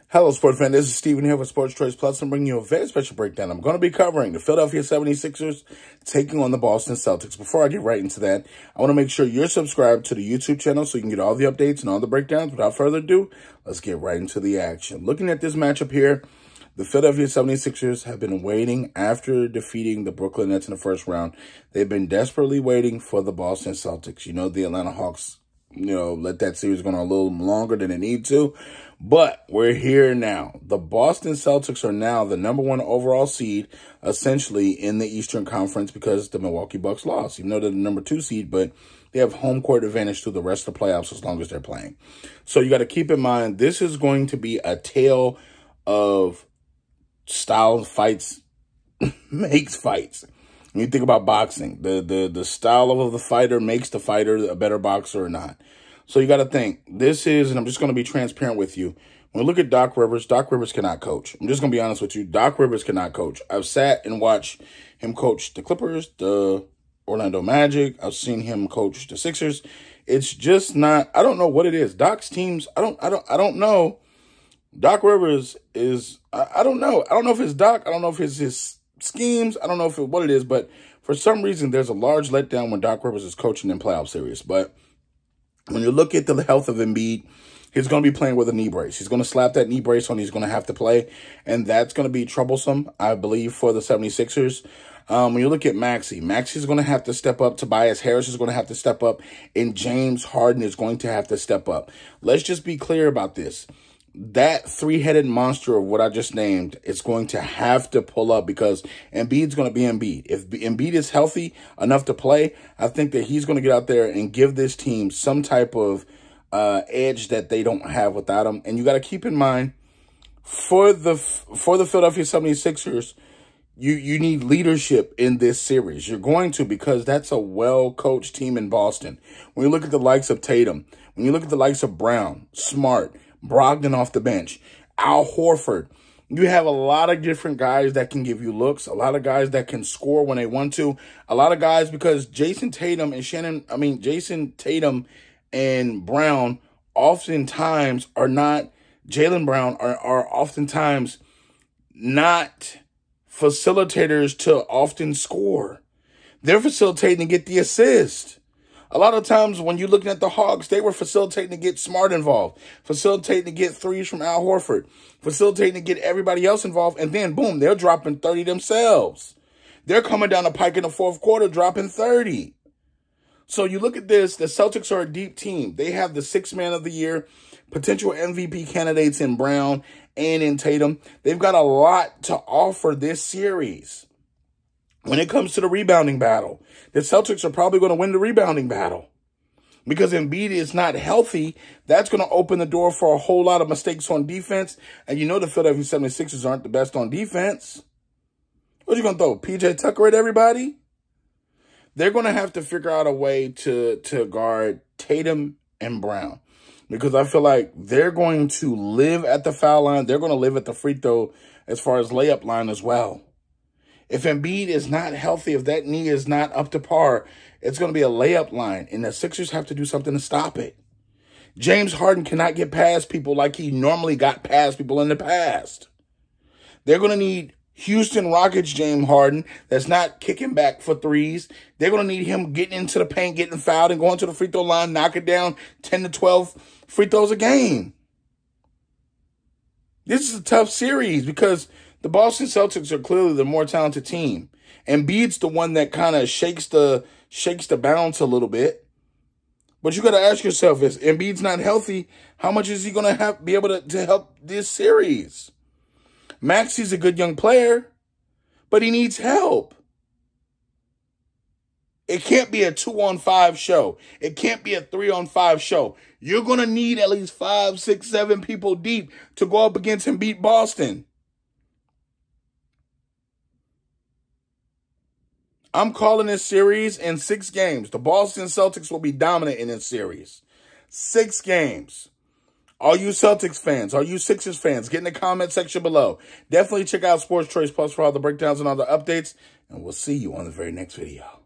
Hello, sports fan. This is Steven here with Sports Choice Plus. I'm bringing you a very special breakdown. I'm going to be covering the Philadelphia 76ers taking on the Boston Celtics. Before I get right into that, I want to make sure you're subscribed to the YouTube channel so you can get all the updates and all the breakdowns. Without further ado, let's get right into the action. Looking at this matchup here, the Philadelphia 76ers have been waiting after defeating the Brooklyn Nets in the first round. They've been desperately waiting for the Boston Celtics. You know, the Atlanta Hawks, let that series go on a little longer than it need to. But we're here now. The Boston Celtics are now the #1 overall seed, essentially, in the Eastern Conference because the Milwaukee Bucks lost. Even though they're the #2 seed, but they have home court advantage through the rest of the playoffs as long as they're playing. So you got to keep in mind, this is going to be a tale of style fights makes fights. When you think about boxing, the style of the fighter makes the fighter a better boxer or not. So you got to think, this is, and I'm just going to be transparent with you. When we look at Doc Rivers cannot coach. I'm just going to be honest with you. Doc Rivers cannot coach. I've sat and watched him coach the Clippers, the Orlando Magic. I've seen him coach the Sixers. It's just not, I don't know what it is. Doc's teams, I don't know. Doc Rivers is, I don't know. I don't know if it's Doc. I don't know if it's his schemes. I don't know what it is, but for some reason, there's a large letdown when Doc Rivers is coaching in playoff series. But when you look at the health of Embiid, he's going to be playing with a knee brace. He's going to slap that knee brace on. He's going to have to play, and that's going to be troublesome, I believe, for the 76ers. When you look at Maxi's going to have to step up. Tobias Harris is going to have to step up, and James Harden is going to have to step up. Let's just be clear about this. That three-headed monster of what I just named is going to have to pull up because Embiid's going to be Embiid. If Embiid is healthy enough to play, I think that he's going to get out there and give this team some type of edge that they don't have without him. And you got to keep in mind, for the Philadelphia 76ers, you need leadership in this series. You're going to, because that's a well-coached team in Boston. When you look at the likes of Tatum, when you look at the likes of Brown, Smart, Brogdon off the bench, Al Horford. You have a lot of different guys that can give you looks, a lot of guys that can score when they want to, a lot of guys because Jason Tatum and Brown oftentimes are not, Jaylen Brown are oftentimes not facilitators to often score. They're facilitating to get the assist. A lot of times when you're looking at the Hawks, they were facilitating to get Smart involved, facilitating to get threes from Al Horford, facilitating to get everybody else involved, and then, boom, they're dropping 30 themselves. They're coming down the pike in the fourth quarter, dropping 30. So you look at this, the Celtics are a deep team. They have the sixth man of the year, potential MVP candidates in Brown and in Tatum. They've got a lot to offer this series. When it comes to the rebounding battle, the Celtics are probably going to win the rebounding battle. Because Embiid is not healthy, that's going to open the door for a whole lot of mistakes on defense. And you know the Philadelphia 76ers aren't the best on defense. What are you going to throw, P.J. Tucker at everybody? They're going to have to figure out a way to guard Tatum and Brown. Because I feel like they're going to live at the foul line. They're going to live at the free throw as far as layup line as well. If Embiid is not healthy, if that knee is not up to par, it's going to be a layup line, and the Sixers have to do something to stop it. James Harden cannot get past people like he normally got past people in the past. They're going to need Houston Rockets James Harden that's not kicking back for threes. They're going to need him getting into the paint, getting fouled, and going to the free throw line, knocking down 10 to 12 free throws a game. This is a tough series because the Boston Celtics are clearly the more talented team. Embiid's the one that kind of shakes the balance a little bit. But you got to ask yourself, if Embiid's not healthy, how much is he going to be able to help this series? Maxi's a good young player, but he needs help. It can't be a 2-on-5 show. It can't be a 3-on-5 show. You're going to need at least 5, 6, 7 people deep to go up against and beat Boston. I'm calling this series in 6 games. The Boston Celtics will be dominant in this series. 6 games. All you Celtics fans, all you Sixers fans, get in the comment section below. Definitely check out Sports Choice Plus for all the breakdowns and all the updates. And we'll see you on the very next video.